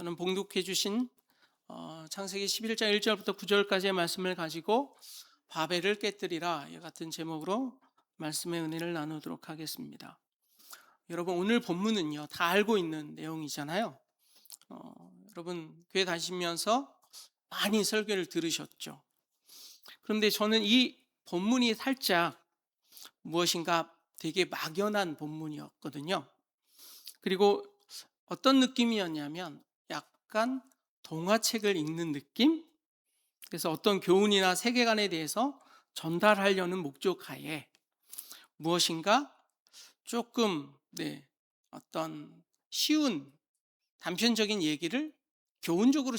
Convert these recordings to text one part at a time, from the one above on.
저는 봉독해 주신 창세기 11장 1절부터 9절까지의 말씀을 가지고 바벨을 깨뜨리라 이 같은 제목으로 말씀의 은혜를 나누도록 하겠습니다. 여러분, 오늘 본문은요 다 알고 있는 내용이잖아요. 여러분 교회 다니시면서 많이 설교를 들으셨죠. 그런데 저는 이 본문이 살짝 무엇인가 되게 막연한 본문이었거든요. 그리고 어떤 느낌이었냐면 약간 동화책을 읽는 느낌? 그래서 어떤 교훈이나 세계관에 대해서 전달하려는 목적하에 무엇인가 조금 어떤 쉬운 단편적인 얘기를 교훈적으로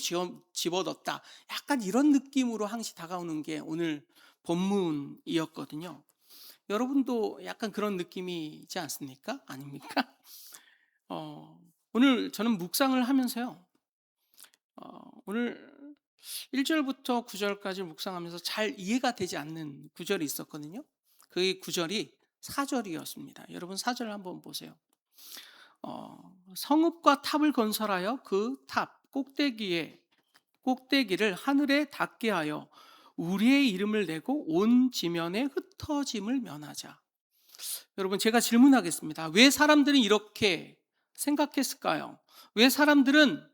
집어넣었다. 약간 이런 느낌으로 항시 다가오는 게 오늘 본문이었거든요. 여러분도 약간 그런 느낌이지 않습니까? 아닙니까? 오늘 저는 묵상을 하면서요. 오늘 1절부터 9절까지 묵상하면서 잘 이해가 되지 않는 구절이 있었거든요. 그 구절이 4절이었습니다. 여러분 4절 한번 보세요. 성읍과 탑을 건설하여 그 탑 꼭대기를 하늘에 닿게 하여 우리의 이름을 내고 온 지면에 흩어짐을 면하자. 여러분 제가 질문하겠습니다. 왜 사람들은 이렇게 생각했을까요? 왜 사람들은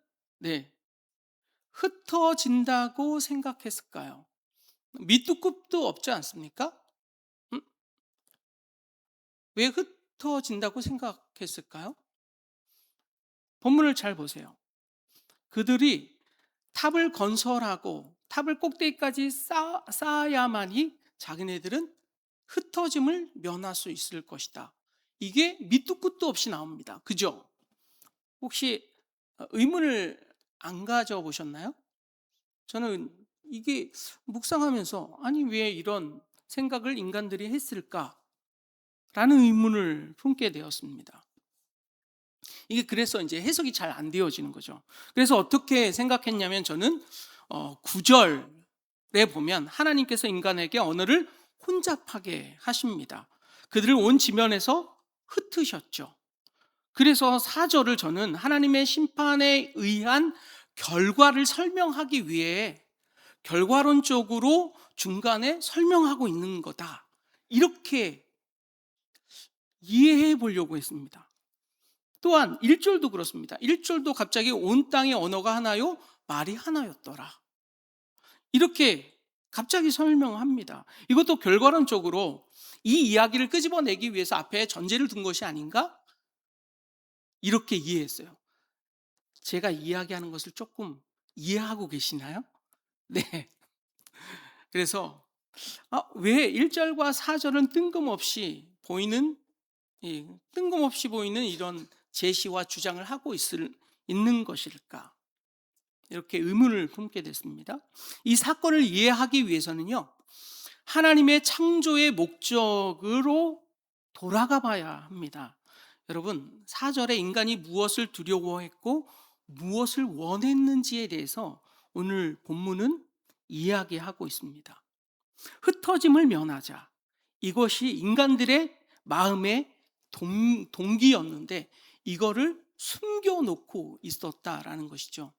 흩어진다고 생각했을까요? 밑도 끝도 없지 않습니까? 음? 왜 흩어진다고 생각했을까요? 본문을 잘 보세요. 그들이 탑을 건설하고 탑을 꼭대기까지 쌓아야만이 자기네들은 흩어짐을 면할 수 있을 것이다. 이게 밑도 끝도 없이 나옵니다. 그죠? 혹시 의문을 안 가져보셨나요? 저는 이게 묵상하면서 아니 왜 이런 생각을 인간들이 했을까라는 의문을 품게 되었습니다. 이게 그래서 이제 해석이 잘 안 되어지는 거죠. 그래서 어떻게 생각했냐면 저는 9절에 보면 하나님께서 인간에게 언어를 혼잡하게 하십니다. 그들을 온 지면에서 흩으셨죠. 그래서 4절을 저는 하나님의 심판에 의한 결과를 설명하기 위해 결과론적으로 중간에 설명하고 있는 거다. 이렇게 이해해 보려고 했습니다. 또한 1절도 그렇습니다. 1절도 갑자기 온 땅의 언어가 하나요? 말이 하나였더라. 이렇게 갑자기 설명합니다. 이것도 결과론적으로 이 이야기를 끄집어내기 위해서 앞에 전제를 둔 것이 아닌가? 이렇게 이해했어요. 제가 이야기하는 것을 조금 이해하고 계시나요? 네. 그래서 왜 1절과 4절은 뜬금없이 보이는 이런 제시와 주장을 하고 있는 것일까? 이렇게 의문을 품게 됐습니다. 이 사건을 이해하기 위해서는요, 하나님의 창조의 목적으로 돌아가 봐야 합니다. 여러분, 4절에 인간이 무엇을 두려워했고 무엇을 원했는지에 대해서 오늘 본문은 이야기하고 있습니다. 흩어짐을 면하자. 이것이 인간들의 마음의 동기였는데 이거를 숨겨놓고 있었다라는 것이죠.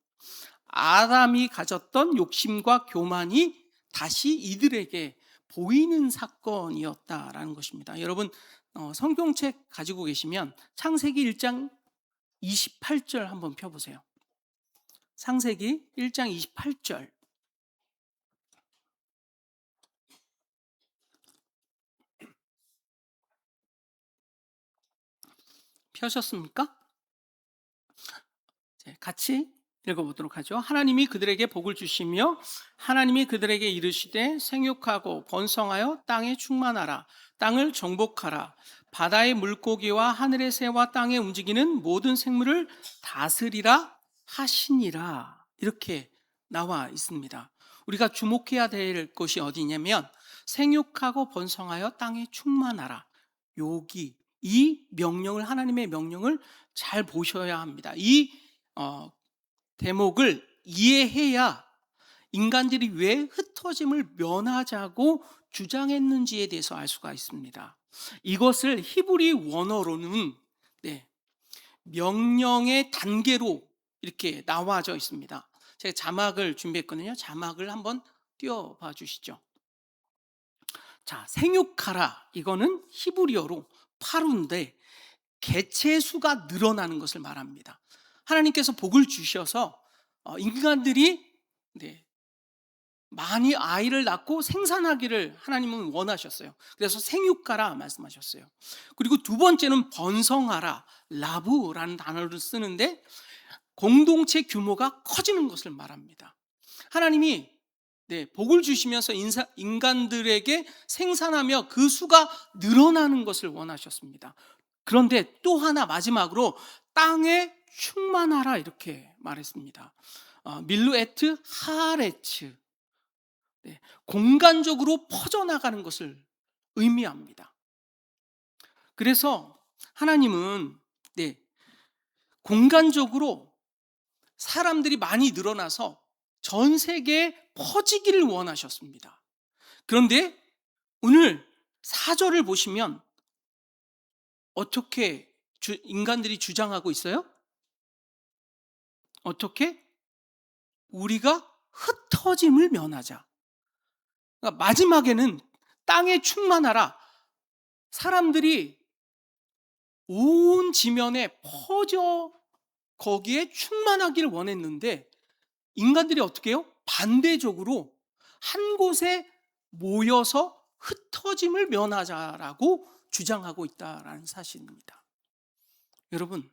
아담이 가졌던 욕심과 교만이 다시 이들에게 보이는 사건이었다라는 것입니다. 여러분 성경책 가지고 계시면 창세기 1장 28절 한번 펴보세요. 창세기 1장 28절. 펴셨습니까? 같이 읽어보도록 하죠. 하나님이 그들에게 복을 주시며 하나님이 그들에게 이르시되 생육하고 번성하여 땅에 충만하라. 땅을 정복하라. 바다의 물고기와 하늘의 새와 땅에 움직이는 모든 생물을 다스리라 하시니라. 이렇게 나와 있습니다. 우리가 주목해야 될 것이 어디냐면 생육하고 번성하여 땅에 충만하라. 여기 이 명령을, 하나님의 명령을 잘 보셔야 합니다. 이 대목을 이해해야 인간들이 왜 흩어짐을 면하자고 주장했는지에 대해서 알 수가 있습니다. 이것을 히브리 원어로는 명령의 단계로 이렇게 나와져 있습니다. 제가 자막을 준비했거든요. 자막을 한번 띄워봐 주시죠. 자, 생육하라. 이거는 히브리어로 파루인데 개체 수가 늘어나는 것을 말합니다. 하나님께서 복을 주셔서 인간들이 네, 많이 아이를 낳고 생산하기를 하나님은 원하셨어요. 그래서 생육하라 말씀하셨어요. 그리고 두 번째는 번성하라, 라브라는 단어를 쓰는데 공동체 규모가 커지는 것을 말합니다. 하나님이 복을 주시면서 인간들에게 생산하며 그 수가 늘어나는 것을 원하셨습니다. 그런데 또 하나 마지막으로 땅에 충만하라 이렇게 말했습니다. 밀루에트 하레츠, 공간적으로 퍼져나가는 것을 의미합니다. 그래서 하나님은 공간적으로 사람들이 많이 늘어나서 전 세계에 퍼지기를 원하셨습니다. 그런데 오늘 4절을 보시면 어떻게 인간들이 주장하고 있어요? 어떻게? 우리가 흩어짐을 면하자. 그러니까 마지막에는 땅에 충만하라. 사람들이 온 지면에 퍼져 거기에 충만하기를 원했는데 인간들이 어떻게 해요? 반대적으로 한 곳에 모여서 흩어짐을 면하자라고 주장하고 있다라는 사실입니다. 여러분,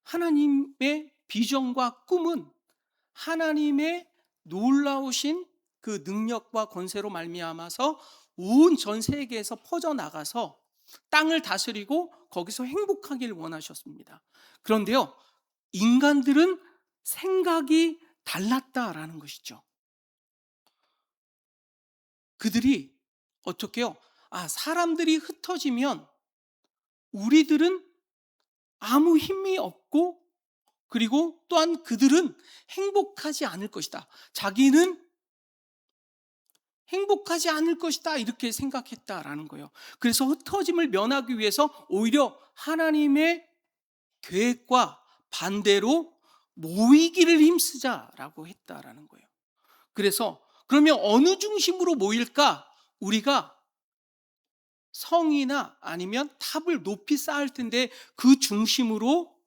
하나님의 비전과 꿈은 하나님의 놀라우신 그 능력과 권세로 말미암아서 온 전 세계에서 퍼져나가서 땅을 다스리고 거기서 행복하기를 원하셨습니다. 그런데요, 인간들은 생각이 달랐다라는 것이죠. 그들이 어떻게 해요? 사람들이 흩어지면 우리들은 아무 힘이 없고 그리고 또한 그들은 행복하지 않을 것이다. 자기는 행복하지 않을 것이다 이렇게 생각했다라는 거예요. 그래서 흩어짐을 면하기 위해서 오히려 하나님의 계획과 반대로 모이기를 힘쓰자라고 했다라는 거예요. 그래서 그러면 어느 중심으로 모일까? 우리가 성이나 아니면 탑을 높이 쌓을 텐데 그 중심으로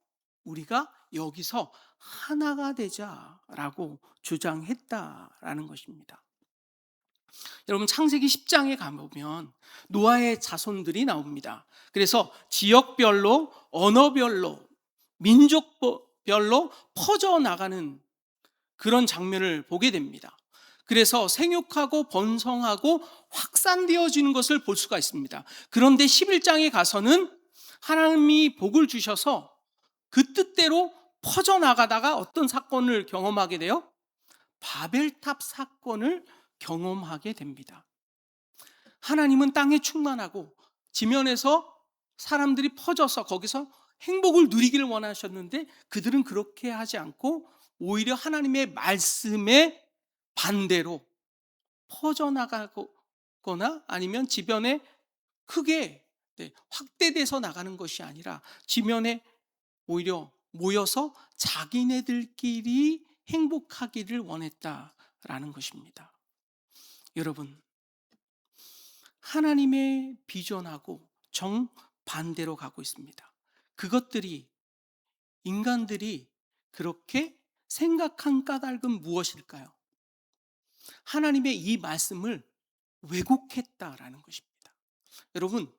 우리가 여기서 하나가 되자라고 주장했다라는 것입니다. 여러분 창세기 10장에 가보면 노아의 자손들이 나옵니다. 그래서 지역별로 언어별로 민족별로 퍼져나가는 그런 장면을 보게 됩니다. 그래서 생육하고 번성하고 확산되어지는 것을 볼 수가 있습니다. 그런데 11장에 가서는 하나님이 복을 주셔서 그 뜻대로 퍼져나가다가 어떤 사건을 경험하게 돼요? 바벨탑 사건을 경험하게 됩니다. 하나님은 땅에 충만하고 지면에서 사람들이 퍼져서 거기서 행복을 누리기를 원하셨는데 그들은 그렇게 하지 않고 오히려 하나님의 말씀에 반대로 퍼져나가거나 아니면 지변에 크게 확대돼서 나가는 것이 아니라 지면에 오히려 모여서 자기네들끼리 행복하기를 원했다라는 것입니다. 여러분, 하나님의 비전하고 정반대로 가고 있습니다. 그것들이 인간들이 그렇게 생각한 까닭은 무엇일까요? 하나님의 이 말씀을 왜곡했다라는 것입니다. 여러분,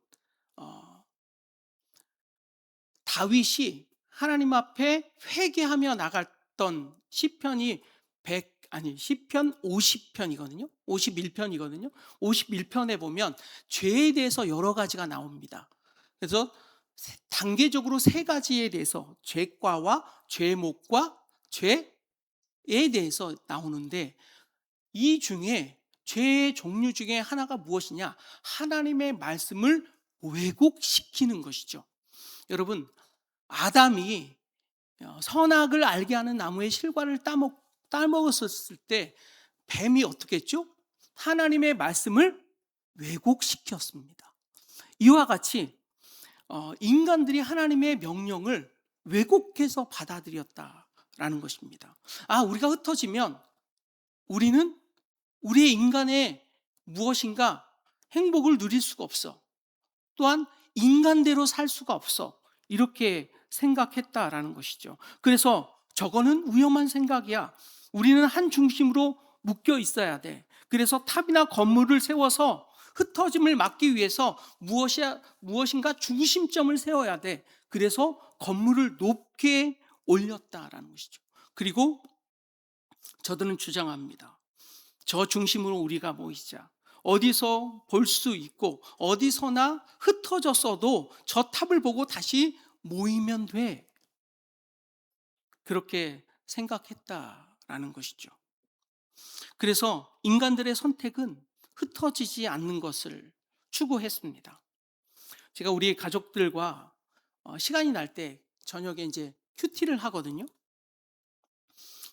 다윗이 하나님 앞에 회개하며 나갔던 시편이 시편 50편이거든요. 51편이거든요. 51편에 보면 죄에 대해서 여러 가지가 나옵니다. 그래서 단계적으로 세 가지에 대해서 죄과와 죄목과 죄에 대해서 나오는데 이 중에 죄의 종류 중에 하나가 무엇이냐? 하나님의 말씀을 왜곡시키는 것이죠. 여러분, 아담이 선악을 알게 하는 나무의 실과를 따먹었을 때 뱀이 어떻게 했죠? 하나님의 말씀을 왜곡시켰습니다. 이와 같이 인간들이 하나님의 명령을 왜곡해서 받아들였다. 있다라는 것입니다. 우리가 흩어지면 우리는 우리의 인간의 무엇인가 행복을 누릴 수가 없어. 또한 인간대로 살 수가 없어. 이렇게 생각했다라는 것이죠. 그래서 저거는 위험한 생각이야. 우리는 한 중심으로 묶여 있어야 돼. 그래서 탑이나 건물을 세워서 흩어짐을 막기 위해서 무엇인가 중심점을 세워야 돼. 그래서 건물을 높게 올렸다라는 것이죠. 그리고 저들은 주장합니다. 저 중심으로 우리가 모이자. 어디서 볼 수 있고 어디서나 흩어졌어도 저 탑을 보고 다시 모이면 돼. 그렇게 생각했다라는 것이죠. 그래서 인간들의 선택은 흩어지지 않는 것을 추구했습니다. 제가 우리 가족들과 시간이 날 때 저녁에 이제 큐티를 하거든요.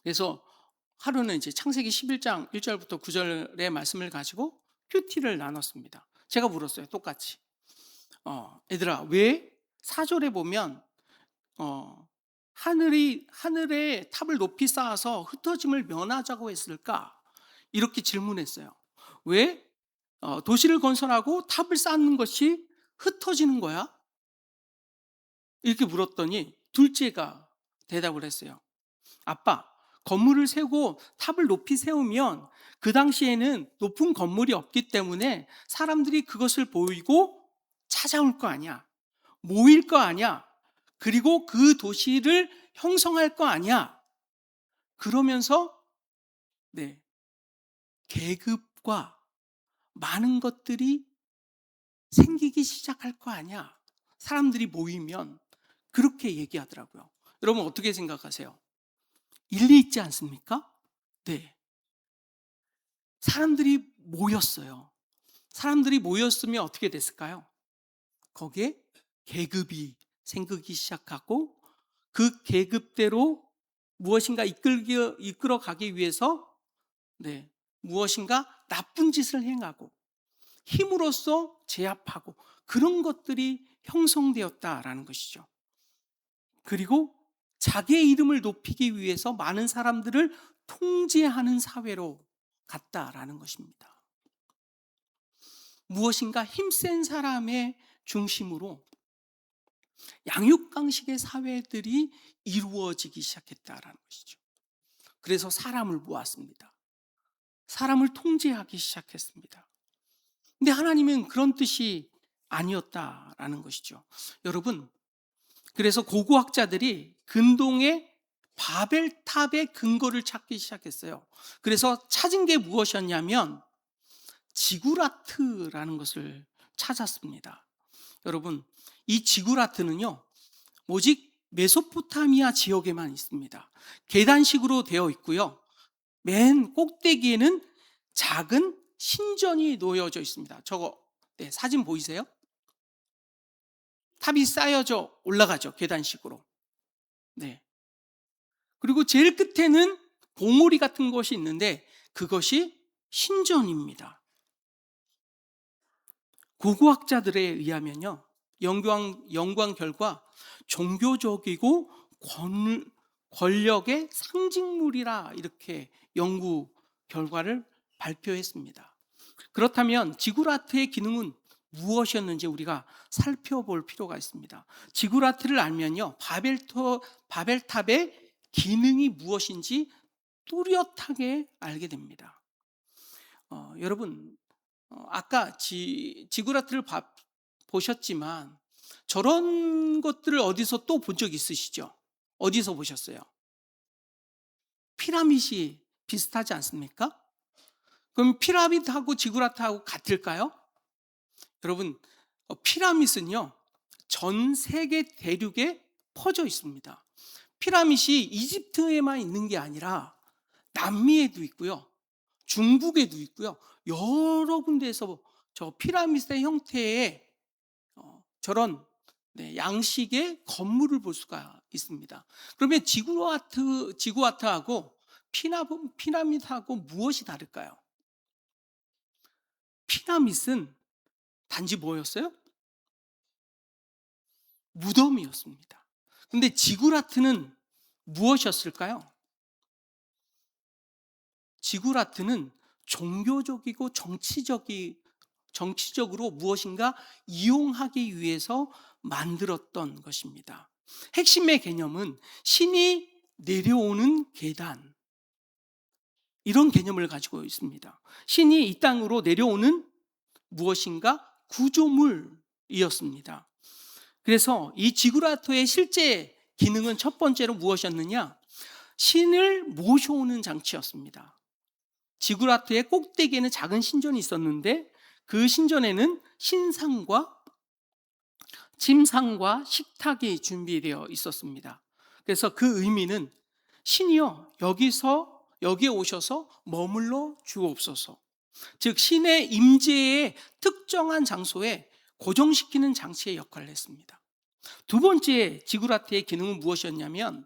그래서 하루는 이제 창세기 11장 1절부터 9절의 말씀을 가지고 큐티를 나눴습니다. 제가 물었어요. 똑같이. 얘들아, 왜 4절에 보면 하늘에 탑을 높이 쌓아서 흩어짐을 면하자고 했을까? 이렇게 질문했어요. 왜 도시를 건설하고 탑을 쌓는 것이 흩어지는 거야? 이렇게 물었더니 둘째가 대답을 했어요. 아빠, 건물을 세우고 탑을 높이 세우면 그 당시에는 높은 건물이 없기 때문에 사람들이 그것을 보이고 찾아올 거 아니야. 모일 거 아니야. 그리고 그 도시를 형성할 거 아니야. 그러면서 계급과 많은 것들이 생기기 시작할 거 아니야. 사람들이 모이면 그렇게 얘기하더라고요. 여러분 어떻게 생각하세요? 일리 있지 않습니까? 네. 사람들이 모였어요. 사람들이 모였으면 어떻게 됐을까요? 거기에 계급이 생기기 시작하고 그 계급대로 무엇인가 이끌어가기 위해서 무엇인가 나쁜 짓을 행하고 힘으로써 제압하고 그런 것들이 형성되었다라는 것이죠. 그리고 자기의 이름을 높이기 위해서 많은 사람들을 통제하는 사회로 갔다라는 것입니다. 무엇인가 힘센 사람의 중심으로 양육강식의 사회들이 이루어지기 시작했다라는 것이죠. 그래서 사람을 모았습니다. 사람을 통제하기 시작했습니다. 근데 하나님은 그런 뜻이 아니었다라는 것이죠. 여러분, 그래서 고고학자들이 근동의 바벨탑의 근거를 찾기 시작했어요. 그래서 찾은 게 무엇이었냐면 지구라트라는 것을 찾았습니다. 여러분, 이 지구라트는요, 오직 메소포타미아 지역에만 있습니다. 계단식으로 되어 있고요. 맨 꼭대기에는 작은 신전이 놓여져 있습니다. 저거 사진 보이세요? 탑이 쌓여져 올라가죠. 계단식으로. 네. 그리고 제일 끝에는 봉우리 같은 것이 있는데 그것이 신전입니다. 고고학자들에 의하면요, 연구한 결과 종교적이고 권력의 상징물이라 이렇게 연구 결과를 발표했습니다. 그렇다면 지구라트의 기능은 무엇이었는지 우리가 살펴볼 필요가 있습니다. 지구라트를 알면요, 바벨탑의 기능이 무엇인지 뚜렷하게 알게 됩니다. 여러분, 아까 지구라트를 보셨지만 저런 것들을 어디서 또 본 적 있으시죠? 어디서 보셨어요? 피라밋이 비슷하지 않습니까? 그럼 피라밋하고 지구라트하고 같을까요? 여러분, 피라밋은요, 전 세계 대륙에 퍼져 있습니다. 피라밋이 이집트에만 있는 게 아니라 남미에도 있고요, 중국에도 있고요, 여러 군데에서 저 피라밋의 형태의 저런 양식의 건물을 볼 수가 있습니다. 그러면 지구아트하고 피라밋하고 무엇이 다를까요? 피라밋은 단지 뭐였어요? 무덤이었습니다. 근데 지구라트는 무엇이었을까요? 지구라트는 종교적이고 정치적으로 무엇인가 이용하기 위해서 만들었던 것입니다. 핵심의 개념은 신이 내려오는 계단, 이런 개념을 가지고 있습니다. 신이 이 땅으로 내려오는 무엇인가 구조물이었습니다. 그래서 이 지구라토의 실제 기능은 첫 번째로 무엇이었느냐? 신을 모셔오는 장치였습니다. 지구라토의 꼭대기에는 작은 신전이 있었는데 그 신전에는 신상과 침상과 식탁이 준비되어 있었습니다. 그래서 그 의미는 신이여 여기에 오셔서 머물러 주옵소서. 즉 신의 임재의 특정한 장소에 고정시키는 장치의 역할을 했습니다. 두 번째 지구라트의 기능은 무엇이었냐면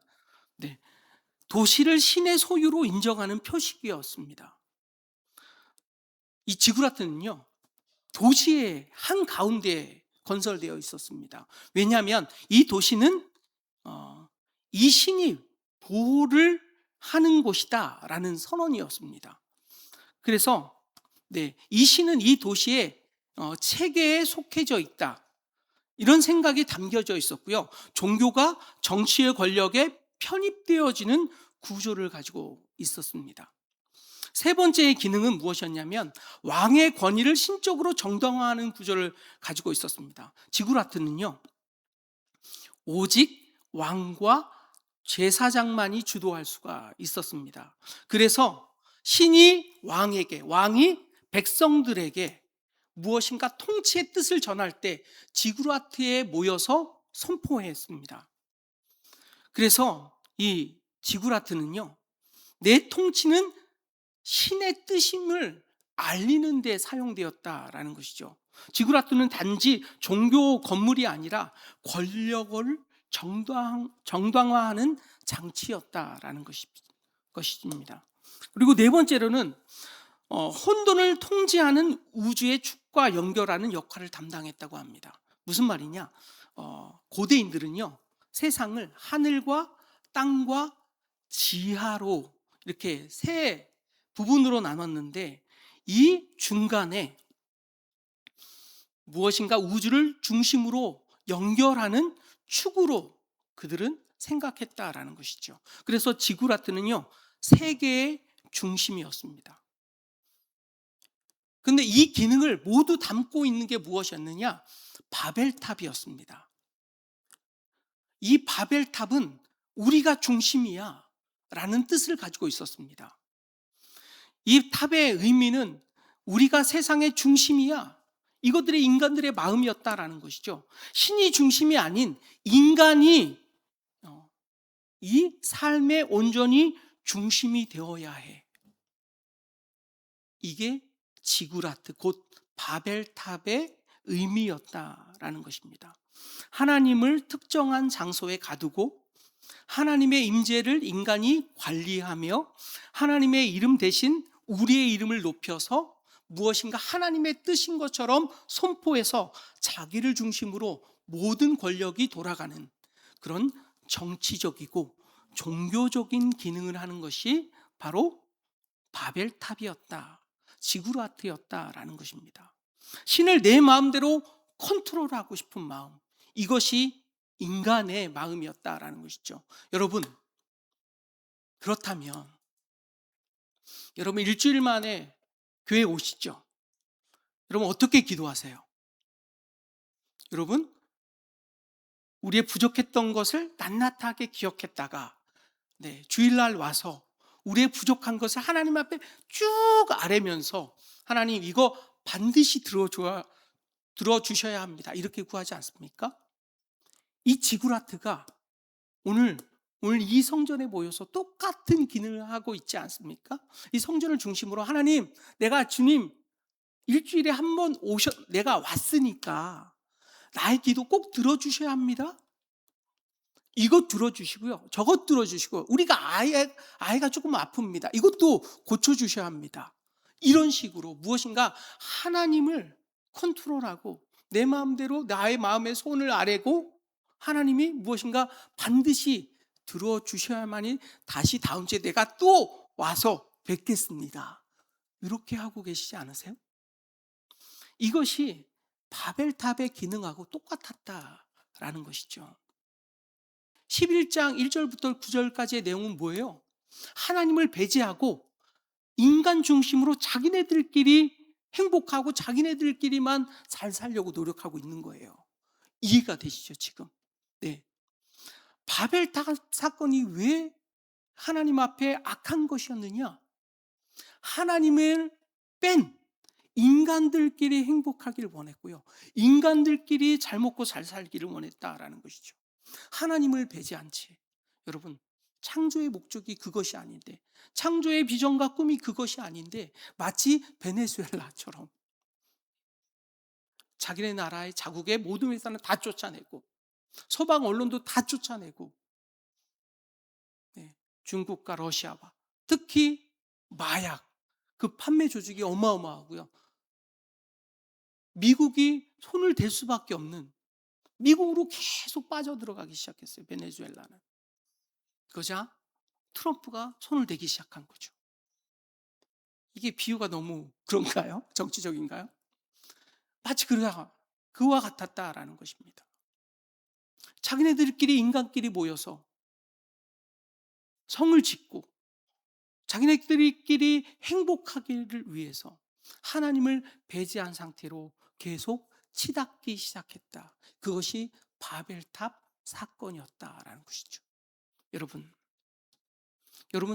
도시를 신의 소유로 인정하는 표식이었습니다. 이 지구라트는요, 도시의 한가운데에 건설되어 있었습니다. 왜냐하면 이 도시는 이 신이 보호를 하는 곳이다라는 선언이었습니다. 그래서 이 신은 이 도시의 체계에 속해져 있다, 이런 생각이 담겨져 있었고요. 종교가 정치의 권력에 편입되어지는 구조를 가지고 있었습니다. 세 번째의 기능은 무엇이었냐면 왕의 권위를 신적으로 정당화하는 구조를 가지고 있었습니다. 지구라트는요, 오직 왕과 제사장만이 주도할 수가 있었습니다. 그래서 신이 왕이 백성들에게 무엇인가 통치의 뜻을 전할 때 지구라트에 모여서 선포했습니다. 그래서 이 지구라트는요, 내 통치는 신의 뜻임을 알리는 데 사용되었다라는 것이죠. 지구라트는 단지 종교 건물이 아니라 권력을 정당화하는 장치였다라는 것입니다. 그리고 네 번째로는 혼돈을 통제하는 우주의 축과 연결하는 역할을 담당했다고 합니다. 무슨 말이냐? 고대인들은요, 세상을 하늘과 땅과 지하로 이렇게 세 부분으로 나눴는데 이 중간에 무엇인가 우주를 중심으로 연결하는 축으로 그들은 생각했다라는 것이죠. 그래서 지구라트는요, 세계의 중심이었습니다. 근데 이 기능을 모두 담고 있는 게 무엇이었느냐? 바벨탑이었습니다. 이 바벨탑은 우리가 중심이야 라는 뜻을 가지고 있었습니다. 이 탑의 의미는 우리가 세상의 중심이야, 이것들이 인간들의 마음이었다라는 것이죠. 신이 중심이 아닌 인간이 이 삶의 온전히 중심이 되어야 해. 이게 지구라트, 곧 바벨탑의 의미였다라는 것입니다. 하나님을 특정한 장소에 가두고 하나님의 임재를 인간이 관리하며 하나님의 이름 대신 우리의 이름을 높여서 무엇인가 하나님의 뜻인 것처럼 선포해서 자기를 중심으로 모든 권력이 돌아가는 그런 정치적이고 종교적인 기능을 하는 것이 바로 바벨탑이었다, 지구라트였다라는 것입니다. 신을 내 마음대로 컨트롤하고 싶은 마음, 이것이 인간의 마음이었다라는 것이죠. 여러분, 그렇다면 여러분 일주일 만에 교회 오시죠? 여러분 어떻게 기도하세요? 여러분, 우리의 부족했던 것을 낱낱하게 기억했다가 주일날 와서 우리의 부족한 것을 하나님 앞에 쭉 아뢰면서 하나님 이거 반드시 들어주셔야 합니다, 이렇게 구하지 않습니까? 이 지구라트가 오늘 이 성전에 모여서 똑같은 기능을 하고 있지 않습니까? 이 성전을 중심으로 하나님, 내가 주님 일주일에 한 번 내가 왔으니까 나의 기도 꼭 들어주셔야 합니다. 이것 들어주시고요, 저것 들어주시고, 우리가 아이가 조금 아픕니다, 이것도 고쳐주셔야 합니다. 이런 식으로 무엇인가 하나님을 컨트롤하고 내 마음대로 나의 마음의 손을 아래고 하나님이 무엇인가 반드시 들어주셔야만이 다시 다음 주에 내가 또 와서 뵙겠습니다. 이렇게 하고 계시지 않으세요? 이것이 바벨탑의 기능하고 똑같았다라는 것이죠. 11장 1절부터 9절까지의 내용은 뭐예요? 하나님을 배제하고 인간 중심으로 자기네들끼리 행복하고 자기네들끼리만 잘 살려고 노력하고 있는 거예요. 이해가 되시죠, 지금? 네. 바벨탑 사건이 왜 하나님 앞에 악한 것이었느냐? 하나님을 뺀 인간들끼리 행복하기를 원했고요. 인간들끼리 잘 먹고 잘 살기를 원했다라는 것이죠. 하나님을 배제한 채. 여러분, 창조의 목적이 그것이 아닌데, 창조의 비전과 꿈이 그것이 아닌데, 마치 베네수엘라처럼 자기네 나라의 자국의 모든 회사는 다 쫓아내고, 서방 언론도 다 쫓아내고, 네, 중국과 러시아와 특히 마약, 그 판매 조직이 어마어마하고요. 미국이 손을 댈 수밖에 없는, 미국으로 계속 빠져들어가기 시작했어요. 베네수엘라는. 그러자 트럼프가 손을 대기 시작한 거죠. 이게 비유가 너무 그런가요? 정치적인가요? 마치 그와 같았다라는 것입니다. 자기네들끼리 인간끼리 모여서 성을 짓고 자기네들끼리 행복하기를 위해서 하나님을 배제한 상태로 계속 치닫기 시작했다. 그것이 바벨탑 사건이었다라는 것이죠. 여러분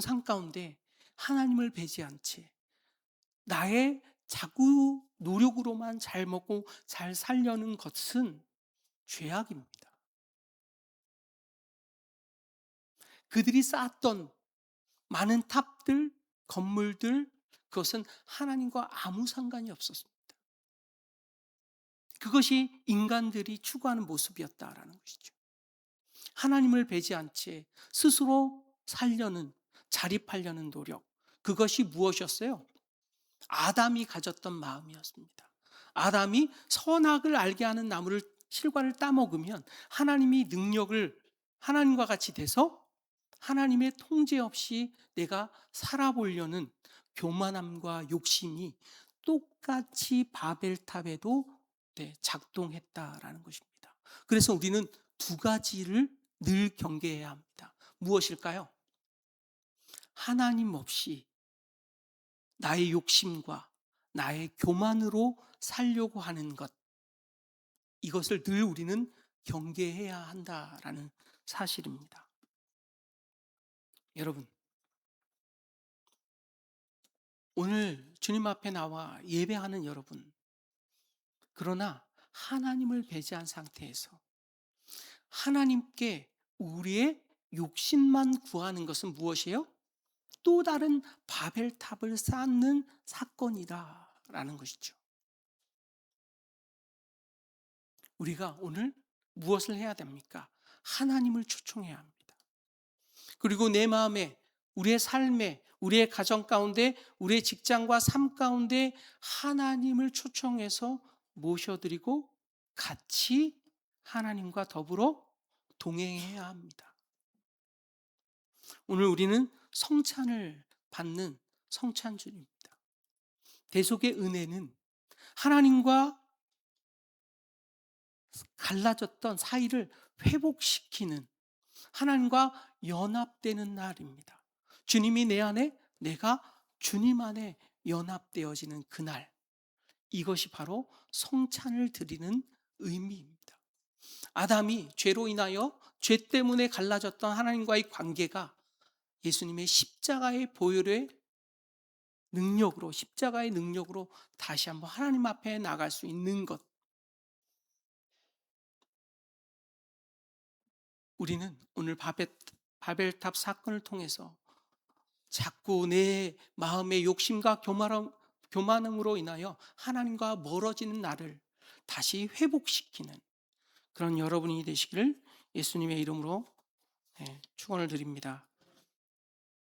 삶 가운데 하나님을 배제한 채 나의 자구 노력으로만 잘 먹고 잘 살려는 것은 죄악입니다. 그들이 쌓았던 많은 탑들, 건물들, 그것은 하나님과 아무 상관이 없었습니다. 그것이 인간들이 추구하는 모습이었다라는 것이죠. 하나님을 배제한 채 스스로 살려는, 자립하려는 노력, 그것이 무엇이었어요? 아담이 가졌던 마음이었습니다. 아담이 선악을 알게 하는 나무를 실과를 따먹으면 하나님이 능력을 하나님과 같이 돼서 하나님의 통제 없이 내가 살아보려는 교만함과 욕심이 똑같이 바벨탑에도 작동했다라는 것입니다. 그래서 우리는 두 가지를 늘 경계해야 합니다. 무엇일까요? 하나님 없이 나의 욕심과 나의 교만으로 살려고 하는 것, 이것을 늘 우리는 경계해야 한다라는 사실입니다. 여러분, 오늘 주님 앞에 나와 예배하는 여러분, 그러나 하나님을 배제한 상태에서 하나님께 우리의 욕심만 구하는 것은 무엇이에요? 또 다른 바벨탑을 쌓는 사건이다라는 것이죠. 우리가 오늘 무엇을 해야 됩니까? 하나님을 초청해야 합니다. 그리고 내 마음에, 우리의 삶에, 우리의 가정 가운데, 우리의 직장과 삶 가운데 하나님을 초청해서 모셔드리고 같이 하나님과 더불어 동행해야 합니다. 오늘 우리는 성찬을 받는 성찬주입니다. 대속의 은혜는 하나님과 갈라졌던 사이를 회복시키는, 하나님과 연합되는 날입니다. 주님이 내 안에, 내가 주님 안에 연합되어지는 그날, 이것이 바로 성찬을 드리는 의미입니다. 아담이 죄로 인하여 죄 때문에 갈라졌던 하나님과의 관계가 예수님의 십자가의 보혈의 능력으로, 십자가의 능력으로 다시 한번 하나님 앞에 나갈 수 있는 것, 우리는 오늘 바벨탑 사건을 통해서 자꾸 내 마음의 욕심과 교만함으로 인하여 하나님과 멀어지는 나를 다시 회복시키는 그런 여러분이 되시기를 예수님의 이름으로 축원을 드립니다.